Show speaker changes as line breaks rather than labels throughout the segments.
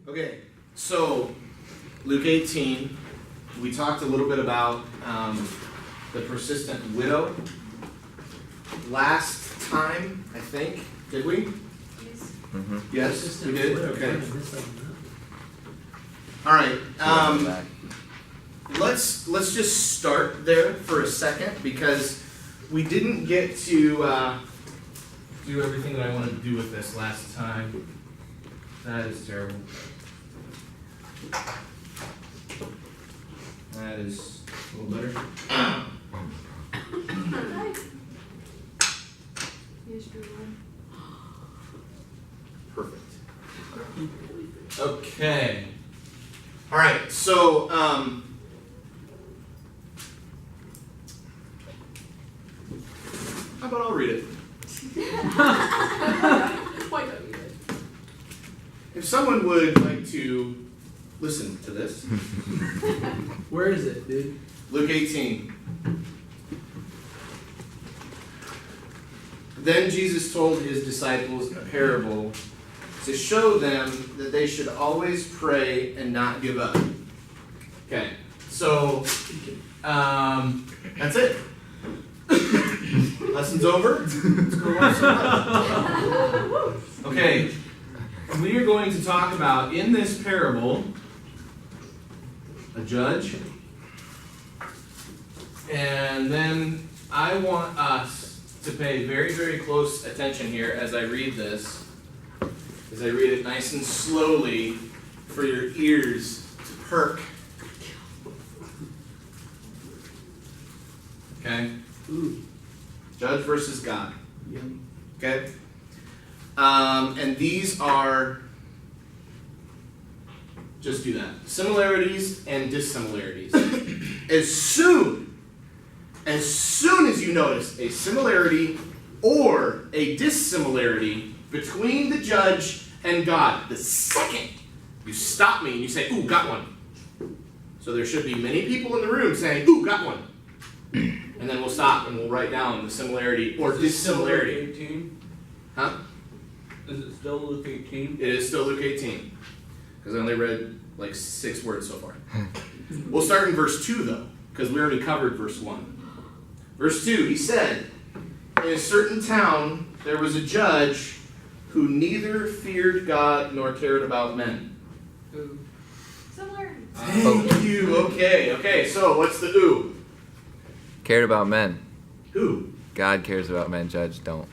Okay, so Luke 18, we talked a little bit about the persistent widow last time, I think. Did we?
Yes.
Mm-hmm.
Yes, we did? Okay. All right. Let's just start there for a second because we didn't get to do everything that I wanted to do with this last time. That is terrible. That is a little better.
Here's your one.
Perfect. Okay. All right. So, how about I'll read it?
Why don't you?
If someone would like to listen to this,
Where is it, dude?
Luke 18. Then Jesus told his disciples a parable to show them that they should always pray and not give up. Okay, so that's it. Lesson's over. Let's go watch some. Okay, we are going to talk about in this parable a judge, and then I want us to pay very, very close attention here as I read this, as I read it nice and slowly for your ears to perk. Okay?
Ooh.
Judge versus God.
Yum.
Okay? And these are, just do that, similarities and dissimilarities. As soon as you notice a similarity or a dissimilarity between the judge and God, the second you stop me and you say, ooh, got one. So there should be many people in the room saying, ooh, got one. And then we'll stop and we'll write down the similarity or dissimilarity.
Luke 18?
Huh?
Is it still Luke 18?
It is still Luke 18. Because I only read like 6 words so far. We'll start in verse 2 though, because we already covered verse 1. Verse 2, he said, in a certain town there was a judge who neither feared God nor cared about men.
Ooh.
Similar.
Thank you. Okay, so what's the ooh?
Cared about men.
Who?
God cares about men. Judge don't.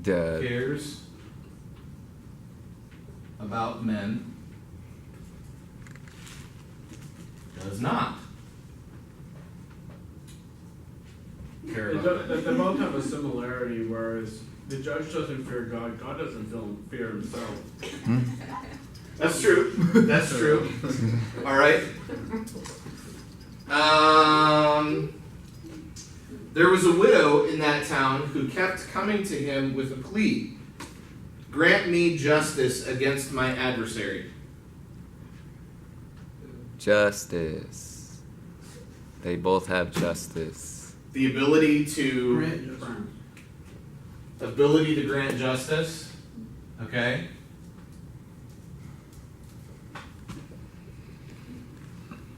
Duh.
Cares about men. Does not care about men.
They both have a similarity, whereas the judge doesn't fear God, God doesn't fear himself.
That's true. That's true. All right. There was a widow in that town who kept coming to him with a plea. Grant me justice against my adversary.
Justice. They both have justice.
The ability to
Grant.
grant justice. Okay.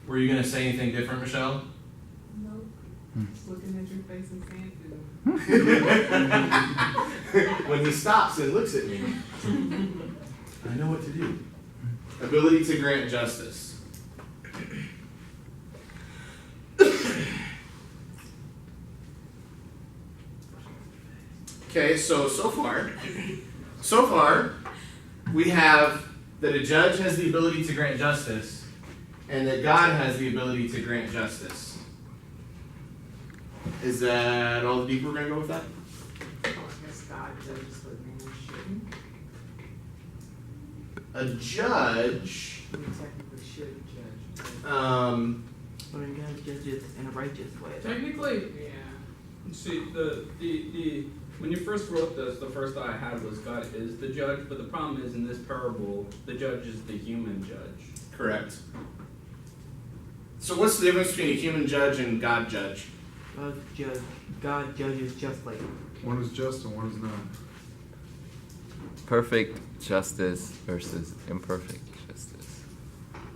Were you going to say anything different, Michelle?
Nope.
Just looking at your face and saying,
When he stops and looks at me, I know what to do. Ability to grant justice. Okay, so far, we have that a judge has the ability to grant justice, and that God has the ability to grant justice. Is that all the deep we're going to go with that?
I guess God judges what man shouldn't.
A judge,
We technically should judge.
But in God's justice in a righteous way.
Technically,
Yeah.
see, the when you first wrote this, the first thought I had was God is the judge, but the problem is in this parable, the judge is the human judge.
correct. So what's the difference between a human judge and God judge?
God judges justly.
One is just and one is not.
perfect justice versus imperfect justice.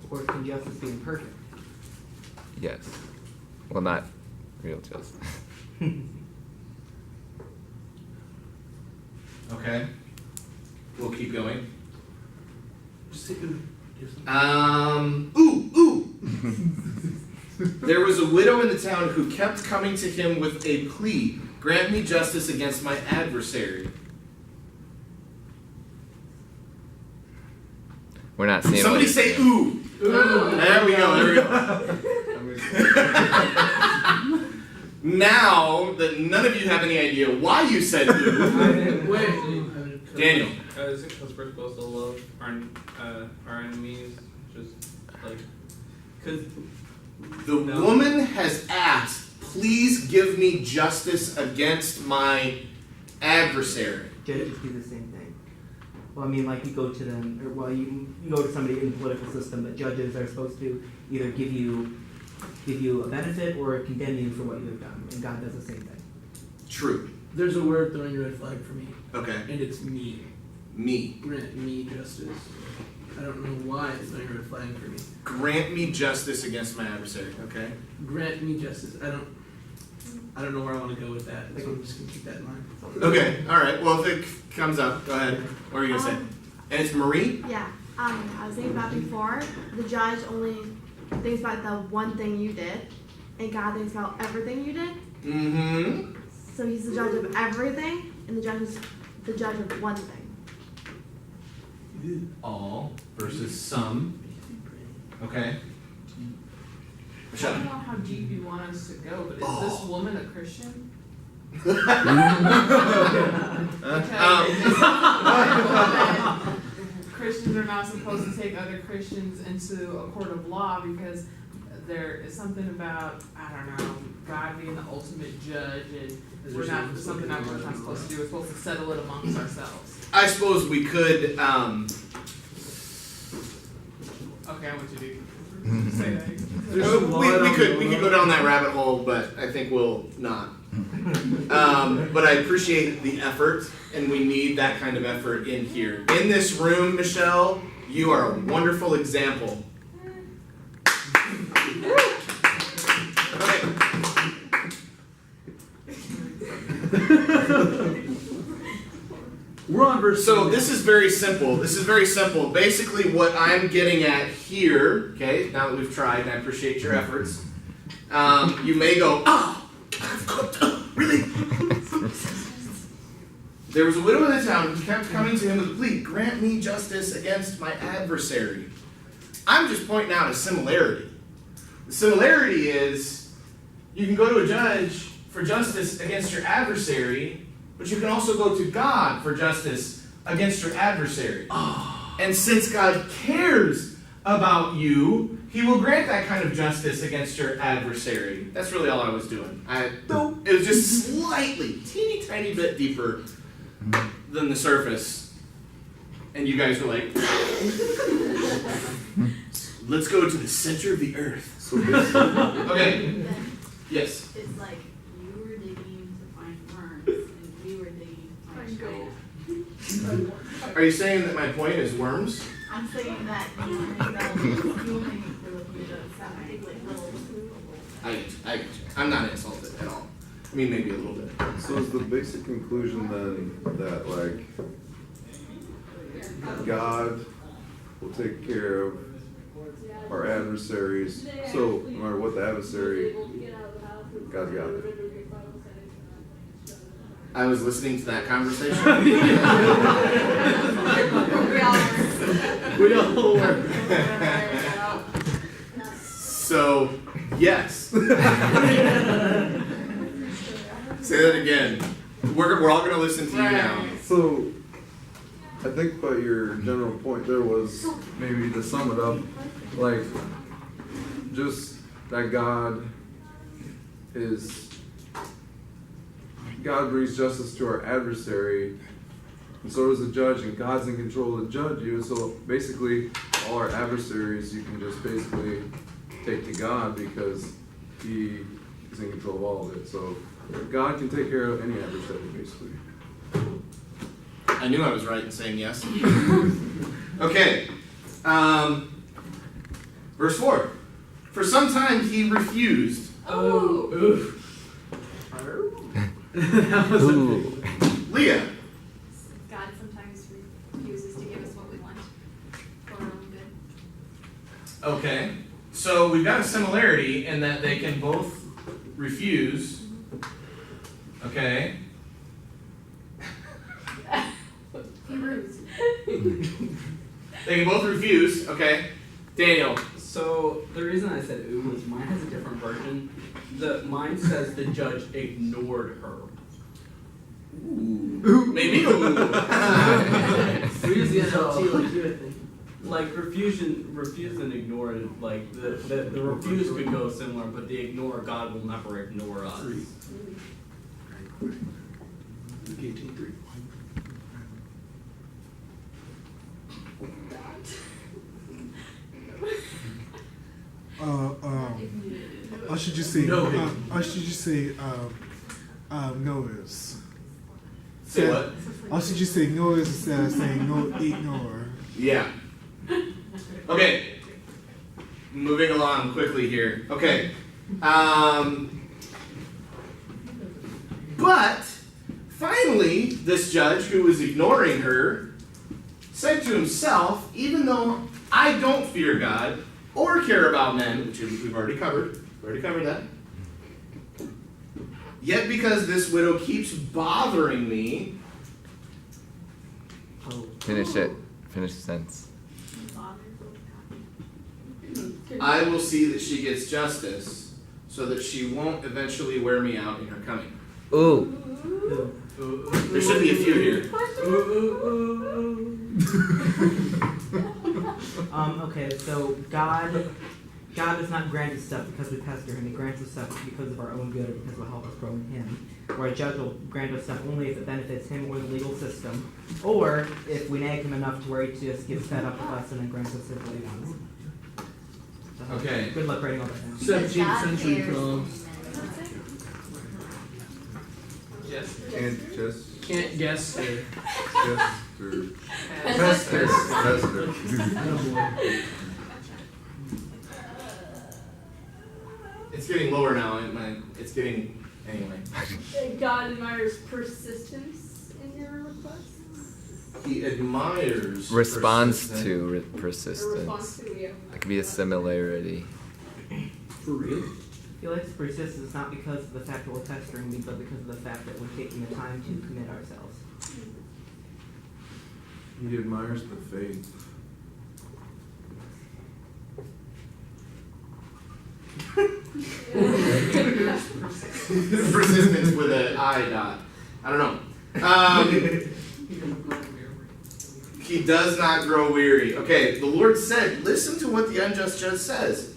Or can justice be imperfect?
Yes. Well, not real justice.
Okay. We'll keep going.
Just take a.
Ooh. There was a widow in the town who kept coming to him with a plea. Grant me justice against my adversary.
We're not seeing.
Somebody
what
say ooh. There we go. Now that none of you have any idea why you said ooh,
Wait.
Daniel.
Is it because we're supposed to love our enemies? Just like, cause
The woman has asked, please give me justice against my adversary.
Judges do the same thing. Well, I mean, like you go to them, or well, you go to somebody in the political system, but judges are supposed to either give you a benefit or condemn you for what you have done, and God does the same thing.
True.
There's a word throwing a red flag for me,
Okay.
and it's me.
Me.
Grant me justice. I don't know why it's throwing a red flag for me.
Grant me justice against my adversary. Okay.
Grant me justice. I don't know where I want to go with that, so I'm just gonna keep that in mind.
Okay. All right. Well, if it comes up, go ahead. What are you gonna say? And it's Marie.
Yeah, I was thinking about before, the judge only thinks about the one thing you did, and God thinks about everything you did.
Mm-hmm.
So he's the judge of everything, and the judge is the judge of one thing.
All versus some. Okay.
I
Michelle.
don't know how deep you want us to go, but is this woman a Christian? Christians are not supposed to take other Christians into a court of law because there is something about, I don't know, God being the ultimate judge, and we're not something that we're not supposed to do. We're supposed to settle it amongst ourselves.
I suppose we could.
Okay, I want you to say that.
We could go down that rabbit hole, but I think we'll not. But I appreciate the effort, and we need that kind of effort in here. In this room, Michelle, you are a wonderful example. Okay.
We're on verse.
So this is very simple. Basically what I'm getting at here, okay, now that we've tried, and I appreciate your efforts, you may go, oh, I've cooked up, really? There was a widow in the town who kept coming to him with a plea, grant me justice against my adversary. I'm just pointing out a similarity. The similarity is you can go to a judge for justice against your adversary, but you can also go to God for justice against your adversary. And since God cares about you, He will grant that kind of justice against your adversary. That's really all I was doing. It was just slightly, teeny tiny bit deeper than the surface. And you guys were like, let's go to the center of the earth. Okay. Yes.
It's like you were digging to find worms, and we were digging to find gold.
Are you saying that my point is worms?
I'm saying that you were looking for like little.
I get you. I'm not insulted at all. I mean, maybe a little bit.
So is the basic conclusion then that, like, God will take care of our adversaries, so no matter what the adversary, God's got it.
I was listening to that conversation.
We all were.
So, yes. Say that again. We're all going to listen to you now.
So, I think by your general point there was, maybe to sum it up, like, just that God brings justice to our adversary, and so does the judge, and God's in control to judge you, so basically all our adversaries you can just basically take to God because He is in control of all of it. So God can take care of any adversary, basically.
I I knew I was right in saying yes. Okay. Verse 4. For some time he refused.
Oh, oof.
That was a
Ooh.
Leah.
God sometimes refuses to give us what we want for our own good.
Okay. So we've got a similarity in that they can both refuse. Okay.
Hebrews.
They can both refuse. Okay. Daniel.
So the reason I said ooh was mine has a different version. Mine says the judge ignored her.
Maybe.
We use the NLT like you, I think.
Like refuse and ignore, like the refuse could go similar, but the ignore, God will never ignore us.
18:3.
I should just say
No.
Noah's.
Say what?
I should just say Noah's instead of saying no ignore.
Yeah. Okay. Moving along quickly here. Okay. But finally, this judge who was ignoring her said to himself, even though I don't fear God or care about men, which we've already covered, that, yet because this widow keeps bothering me,
Finish it. Finish the sentence.
I will see that she gets justice so that she won't eventually wear me out in her coming.
Ooh.
There should be a few here.
Okay, so God does not grant us stuff because we pester him. He grants us stuff because of our own good or because it will help us grow in him. Where a judge will grant us stuff only if it benefits him or the legal system, or if we nag him enough to where he just gets fed up with us and then grants us his what he wants. So,
Okay.
Good luck writing all that down.
17th century poem.
Yes.
Can't just
Can't guess here.
Pester.
Oh boy.
It's getting lower now. It's getting anyway.
God admires persistence in your requests.
He admires.
Responds
persistence.
to
Or response
persistence.
to you.
It could be a similarity.
For real?
I feel like this persistence not because of the fact that we're pestering me, but because of the fact that we're taking the time to commit ourselves.
He admires the faith.
Persistence with an I dot. I don't know. He does not grow weary. Okay, the Lord said, listen to what the unjust judge says.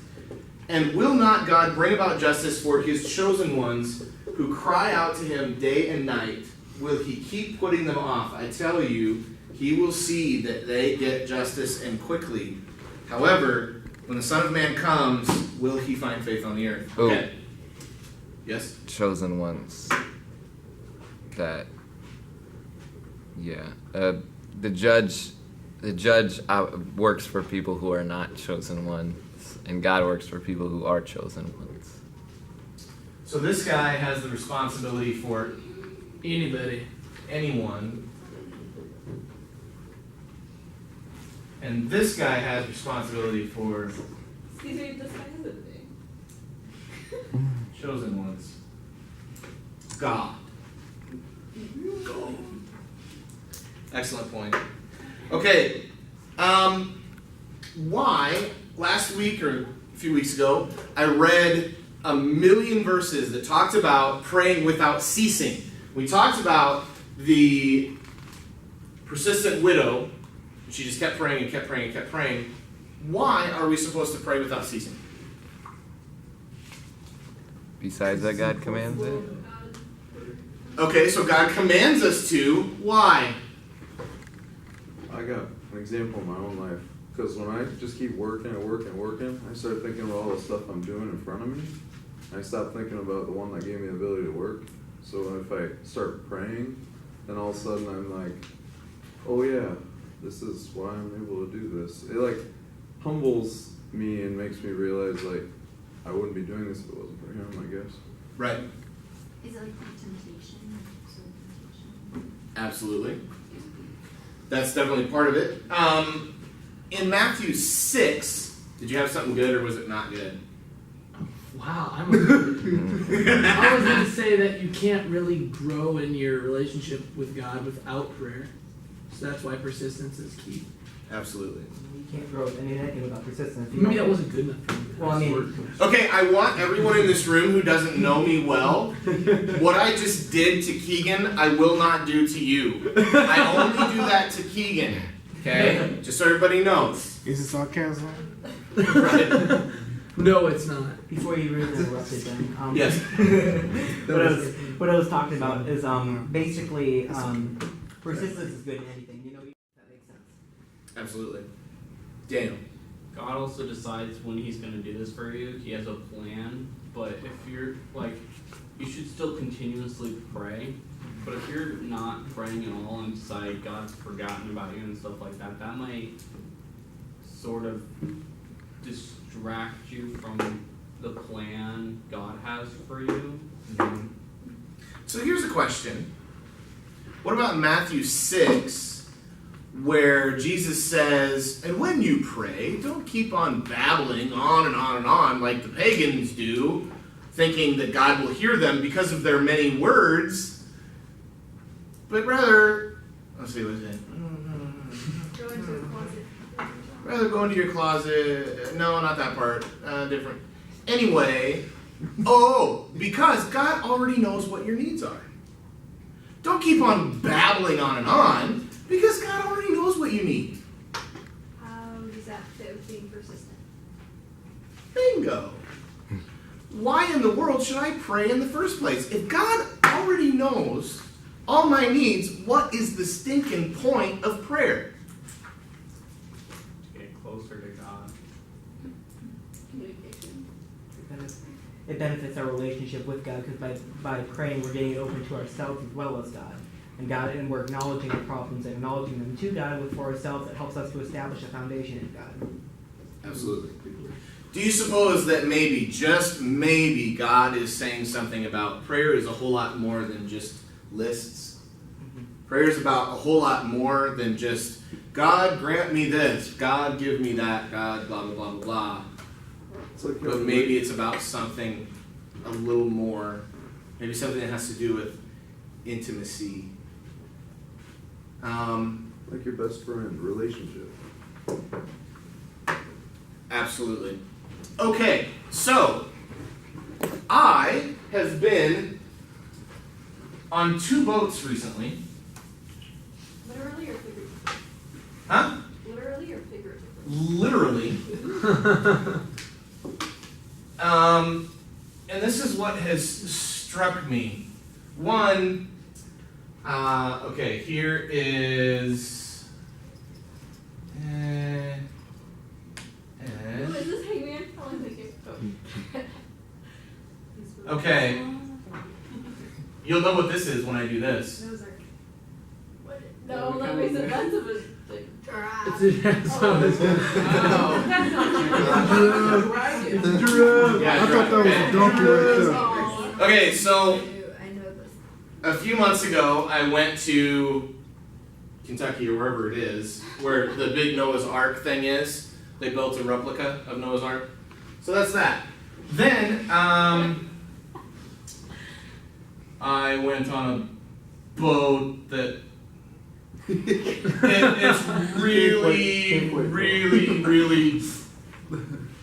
And will not God bring about justice for his chosen ones who cry out to him day and night? Will he keep putting them off? I tell you, he will see that they get justice and quickly. However, when the Son of Man comes, will he find faith on the earth?
Oh.
Okay. Yes?
Chosen ones. The judge works for people who are not chosen ones, and God works for people who are chosen ones.
So this guy has the responsibility for
Anybody.
anyone. And this guy has responsibility for
Excuse me, this guy has a thing.
chosen ones. God. Excellent point. Okay. Why, last week or a few weeks ago, I read a million verses that talked about praying without ceasing. We talked about the persistent widow. She just kept praying and kept praying and kept praying. Why are we supposed to pray without ceasing?
Besides that, God commands it.
Okay, so God commands us to. Why?
I got an example in my own life. Because when I just keep working and working and working, I start thinking about all the stuff I'm doing in front of me. I stop thinking about the one that gave me the ability to work. So if I start praying, then all of a sudden I'm like oh yeah, this is why I'm able to do this. It like humbles me and makes me realize like I wouldn't be doing this if it wasn't for him, I guess.
Right.
Is it like temptation? So temptation.
Absolutely. That's definitely part of it. In Matthew 6, did you have something good or was it not good?
Wow, I was going to say that you can't really grow in your relationship with God without prayer. So that's why persistence is key.
Absolutely.
You can't grow anything without persistence. You
Maybe
don't-
that wasn't good enough for me.
Well, I mean-
Okay, I want everyone in this room who doesn't know me well, what I just did to Keegan, I will not do to you. I only do that to Keegan. Okay? Just so everybody knows.
Is it sarcasm?
Right?
No, it's not.
Before you really interrupted them.
Yes.
what I was talking about is basically persistence is good in anything. You know, that makes sense.
Absolutely. Daniel.
God also decides when he's going to do this for you. He has a plan, but if you're like, you should still continuously pray. But if you're not praying at all and decide God's forgotten about you and stuff like that, that might sort of distract you from the plan God has for you.
So here's a question. What about Matthew 6, where Jesus says, and when you pray, don't keep on babbling on and on and on like the pagans do, thinking that God will hear them because of their many words, but rather, let's see what it is.
Go into a closet.
Rather go into your closet. No, not that part. Different. Anyway, because God already knows what your needs are. Don't keep on babbling on and on, because God already knows what you need.
How does that fit with being persistent?
Bingo. Why in the world should I pray in the first place? If God already knows all my needs, what is the stinking point of prayer?
To get closer to God.
Communication.
It benefits our relationship with God because by praying we're getting it open to ourselves as well as God. And we're acknowledging our problems and acknowledging them to God with for ourselves. It helps us to establish a foundation in God.
Absolutely. Do you suppose that maybe, just maybe, God is saying something about prayer is a whole lot more than just lists? Prayer is about a whole lot more than just, God grant me this, God give me that, God blah, blah, blah, blah, blah.
It's like
But maybe it's about something a little more, maybe something that has to do with intimacy.
like your best friend, relationship.
Absolutely. Okay, so I have been on 2 boats recently.
Literally or figuratively?
Huh?
Literally or figuratively?
Literally. And this is what has struck me. One, okay, here is.
Ooh, is this Hangman? How long did it
Okay. You'll know what this is when I do this.
Those are. What? No, that makes it less of a
It's a, so it's
Oh.
That's not true.
Yeah,
I thought that was a donkey right there.
Okay, so
I know this.
a few months ago, I went to Kentucky or wherever it is, where the big Noah's Ark thing is. They built a replica of Noah's Ark. So that's that. Then, I went on a boat that it's really, really, really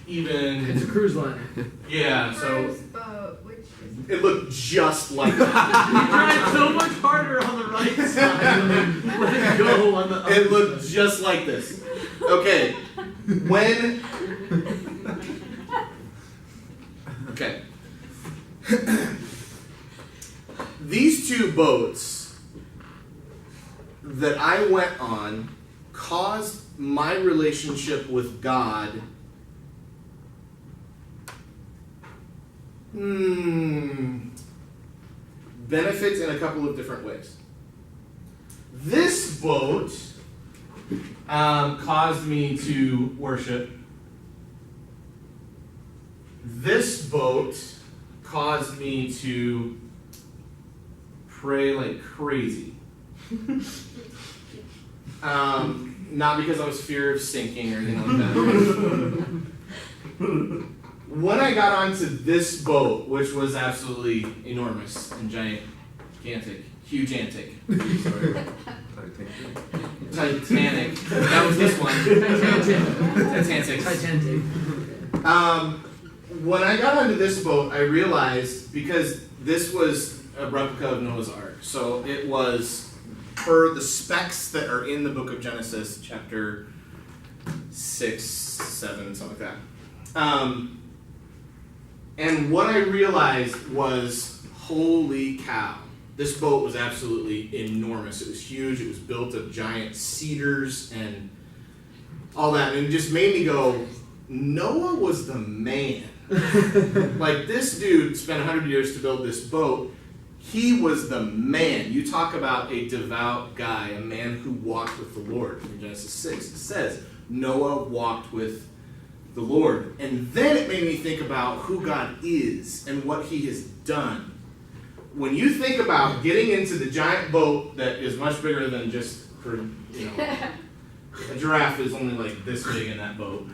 even.
It's a cruise line.
Yeah, so
First boat, which is.
it looked just like
You
that.
drive so much harder on the right side and then let it go on the other
It looked
side.
just like this. Okay. When. Okay. These 2 boats that I went on caused my relationship with God benefits in a couple of different ways. This boat caused me to worship. This boat caused me to pray like crazy. Not because I was fear of sinking or anything like that. When I got onto this boat, which was absolutely enormous and gigantic, huge-antic, sorry, Titanic. That was this one. Titanic. When I got onto this boat, I realized, because this was a replica of Noah's Ark, so it was per the specs that are in the book of Genesis, chapter 6, 7, something like that. And what I realized was, holy cow, this boat was absolutely enormous. It was huge. It was built of giant cedars and all that. And it just made me go, Noah was the man. Like, this dude spent 100 years to build this boat. He was the man. You talk about a devout guy, a man who walked with the Lord. In Genesis 6, it says, Noah walked with the Lord. And then it made me think about who God is and what he has done. When you think about getting into the giant boat that is much bigger than just, for, you know, a giraffe is only like this big in that boat.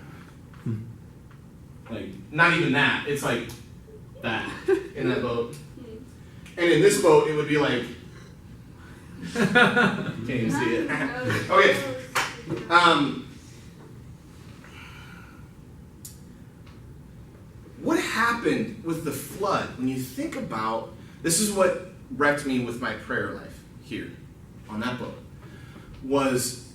Like, not even that. It's like that in that boat. And in this boat, it would be like, can't even see it. Okay. What happened with the flood? When you think about, this is what wrecked me with my prayer life here on that boat, was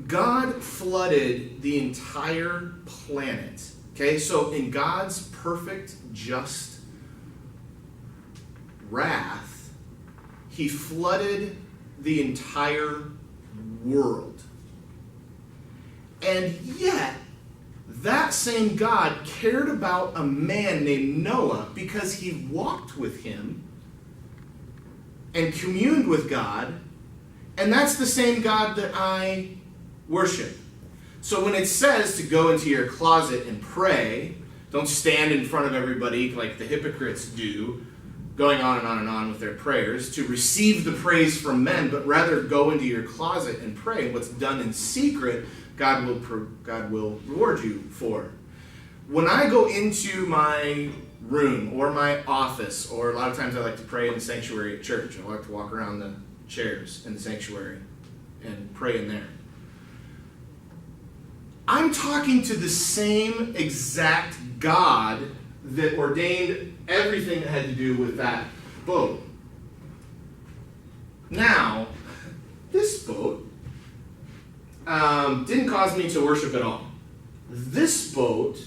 God flooded the entire planet. Okay, so in God's perfect, just wrath, he flooded the entire world. And yet, that same God cared about a man named Noah because he walked with him and communed with God, and that's the same God that I worship. So when it says to go into your closet and pray, don't stand in front of everybody like the hypocrites do, going on and on and on with their prayers, to receive the praise from men, but rather go into your closet and pray. And what's done in secret, God will reward you for. When I go into my room or my office, or a lot of times I like to pray in the sanctuary at church. I like to walk around the chairs in the sanctuary and pray in there. I'm talking to the same exact God that ordained everything that had to do with that boat. Now, this boat didn't cause me to worship at all. This boat,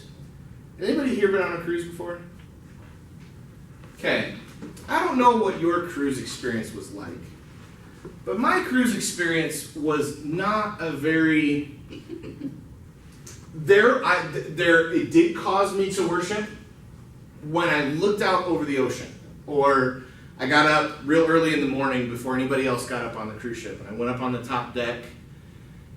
anybody here been on a cruise before? Okay, I don't know what your cruise experience was like, but my cruise experience was not a very... It did cause me to worship when I looked out over the ocean, or I got up real early in the morning before anybody else got up on the cruise ship, and I went up on the top deck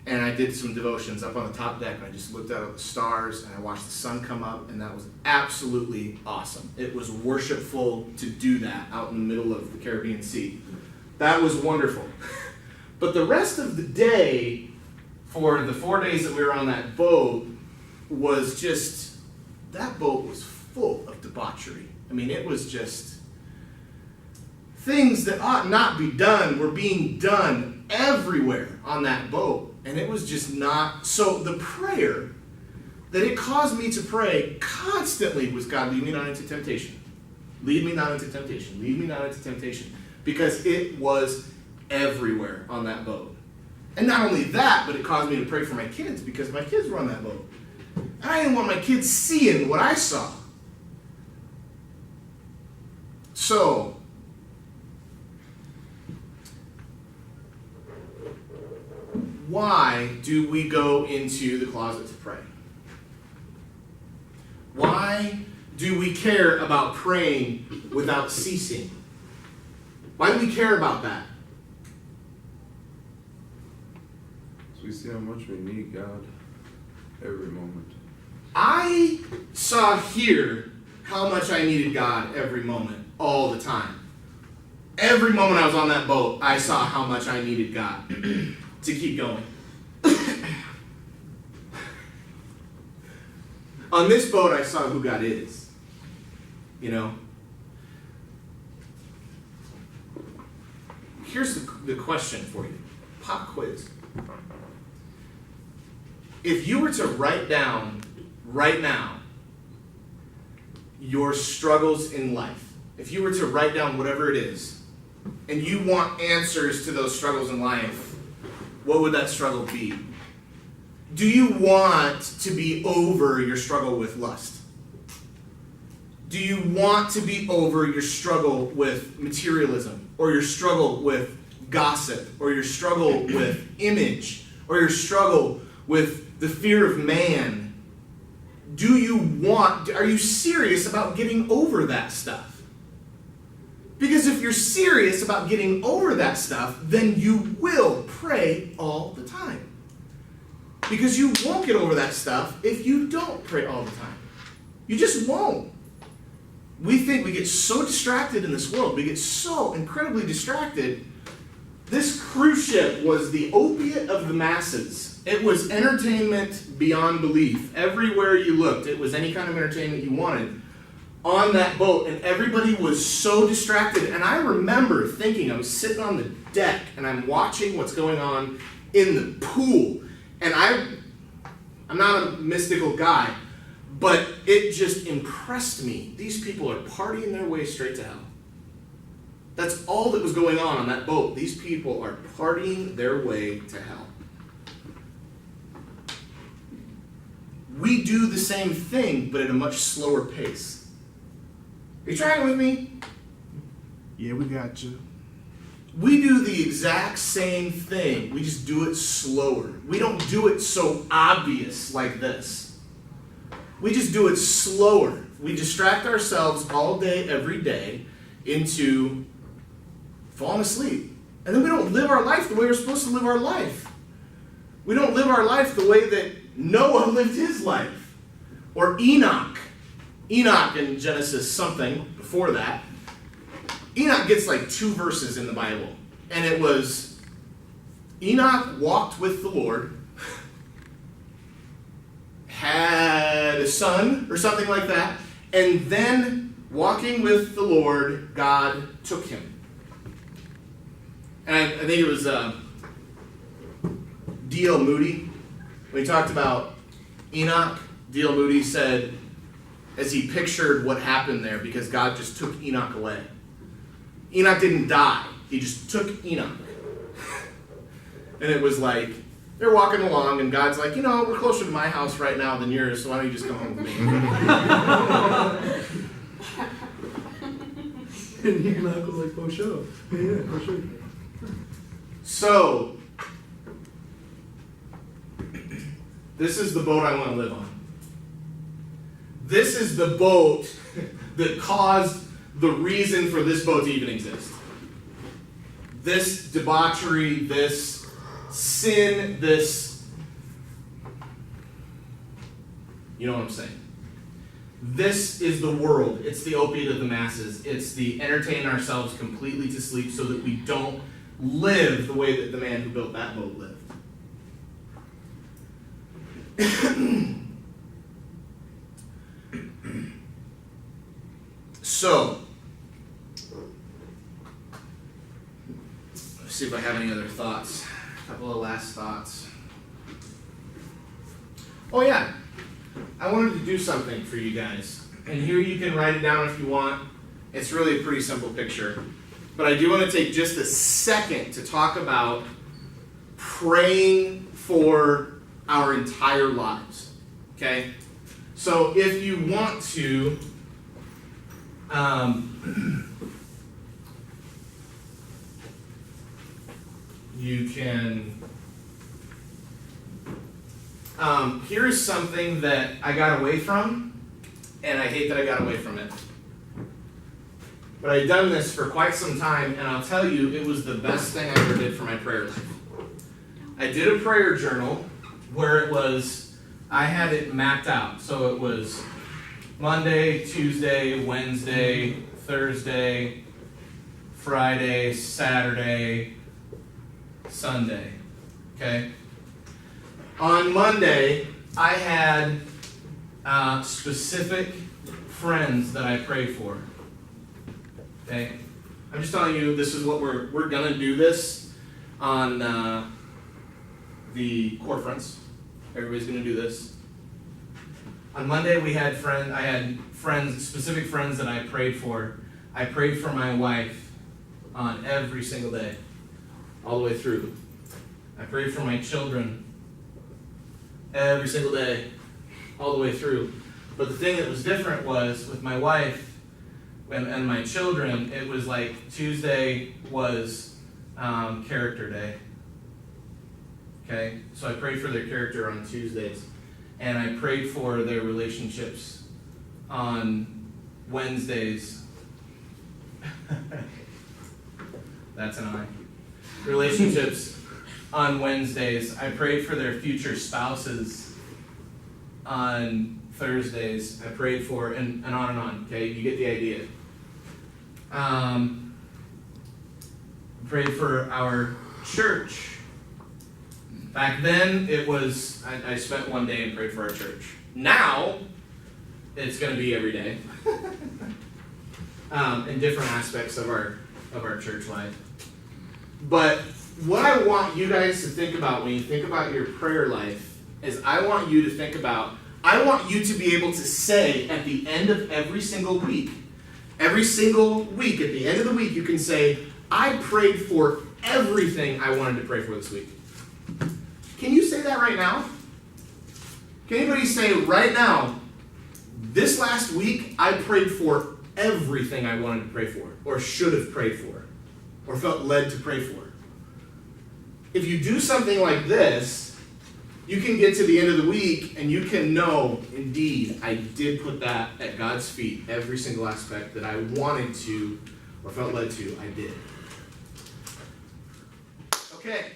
and I did some devotions up on the top deck, and I just looked out at the stars and I watched the sun come up, and that was absolutely awesome. It was worshipful to do that out in the middle of the Caribbean Sea. That was wonderful. But the rest of the day, for the 4 days that we were on that boat, was just, that boat was full of debauchery. I mean, it was just, things that ought not be done were being done everywhere on that boat. And it was just not, so the prayer that it caused me to pray constantly was, God, lead me not into temptation. Lead me not into temptation. Lead me not into temptation. Because it was everywhere on that boat. And not only that, but it caused me to pray for my kids because my kids were on that boat. And I didn't want my kids seeing what I saw. So, why do we go into the closet to pray? Why do we care about praying without ceasing? Why do we care about that?
We see how much we need God every moment.
I saw here how much I needed God every moment, all the time. Every moment I was on that boat, I saw how much I needed God to keep going. On this boat, I saw who God is. You know? Here's the question for you. Pop quiz. If you were to write down right now your struggles in life, if you were to write down whatever it is, and you want answers to those struggles in life, what would that struggle be? Do you want to be over your struggle with lust? Do you want to be over your struggle with materialism, or your struggle with gossip, or your struggle with image, or your struggle with the fear of man? Are you serious about getting over that stuff? Because if you're serious about getting over that stuff, then you will pray all the time. Because you won't get over that stuff if you don't pray all the time. You just won't. We think we get so distracted in this world. We get so incredibly distracted. This cruise ship was the opiate of the masses. It was entertainment beyond belief. Everywhere you looked, it was any kind of entertainment you wanted on that boat, and everybody was so distracted. And I remember thinking, I was sitting on the deck, and I'm watching what's going on in the pool. And I'm not a mystical guy, but it just impressed me. These people are partying their way straight to hell. That's all that was going on that boat. These people are partying their way to hell. We do the same thing, but at a much slower pace. Are you tracking with me?
Yeah, we got you.
We do the exact same thing. We just do it slower. We don't do it so obvious like this. We just do it slower. We distract ourselves all day, every day, into falling asleep. And then we don't live our life the way we're supposed to live our life. We don't live our life the way that Noah lived his life. Or Enoch. Enoch in Genesis something before that. Enoch gets like 2 verses in the Bible. And it was, Enoch walked with the Lord, had a son or something like that, and then walking with the Lord, God took him. And I think it was D.L. Moody, when he talked about Enoch, D.L. Moody said, as he pictured what happened there, because God just took Enoch away. Enoch didn't die. He just took Enoch. And it was like, they're walking along, and God's like, we're closer to my house right now than yours, so why don't you just come home with me?
And Enoch was like, for sure. Yeah, for sure.
So, this is the boat I want to live on. This is the boat that caused the reason for this boat to even exist. This debauchery, this sin, this... You know what I'm saying? This is the world. It's the opiate of the masses. It's the entertain ourselves completely to sleep so that we don't live the way that the man who built that boat lived. So, let's see if I have any other thoughts. A couple of last thoughts. Oh yeah, I wanted to do something for you guys. And here you can write it down if you want. It's really a pretty simple picture. But I do want to take just a second to talk about praying for our entire lives. Okay? So if you want to, you can, here's something that I got away from, and I hate that I got away from it. But I'd done this for quite some time, and I'll tell you, it was the best thing I ever did for my prayer life. I did a prayer journal where it was, I had it mapped out. So it was Monday, Tuesday, Wednesday, Thursday, Friday, Saturday, Sunday. Okay? On Monday, I had specific friends that I pray for. Okay? I'm just telling you, this is what we're gonna do this on the core friends. Everybody's gonna do this. On Monday, I had friends, specific friends that I prayed for. I prayed for my wife on every single day, all the way through. I prayed for my children every single day, all the way through. But the thing that was different was with my wife and my children, it was like Tuesday was character day. Okay? So I prayed for their character on Tuesdays. And I prayed for their relationships on Wednesdays. That's an I. Relationships on Wednesdays. I prayed for their future spouses on Thursdays. I prayed for, and on and on. Okay, you get the idea. Prayed for our church. Back then, it was, I spent one day and prayed for our church. Now, it's going to be every day. In different aspects of our church life. But what I want you guys to think about when you think about your prayer life is I want you to think about, I want you to be able to say at the end of every single week, at the end of the week, you can say, I prayed for everything I wanted to pray for this week. Can you say that right now? Can anybody say right now, this last week, I prayed for everything I wanted to pray for, or should have prayed for, or felt led to pray for? If you do something like this, you can get to the end of the week and you can know, indeed, I did put that at God's feet. Every single aspect that I wanted to or felt led to, I did. Okay.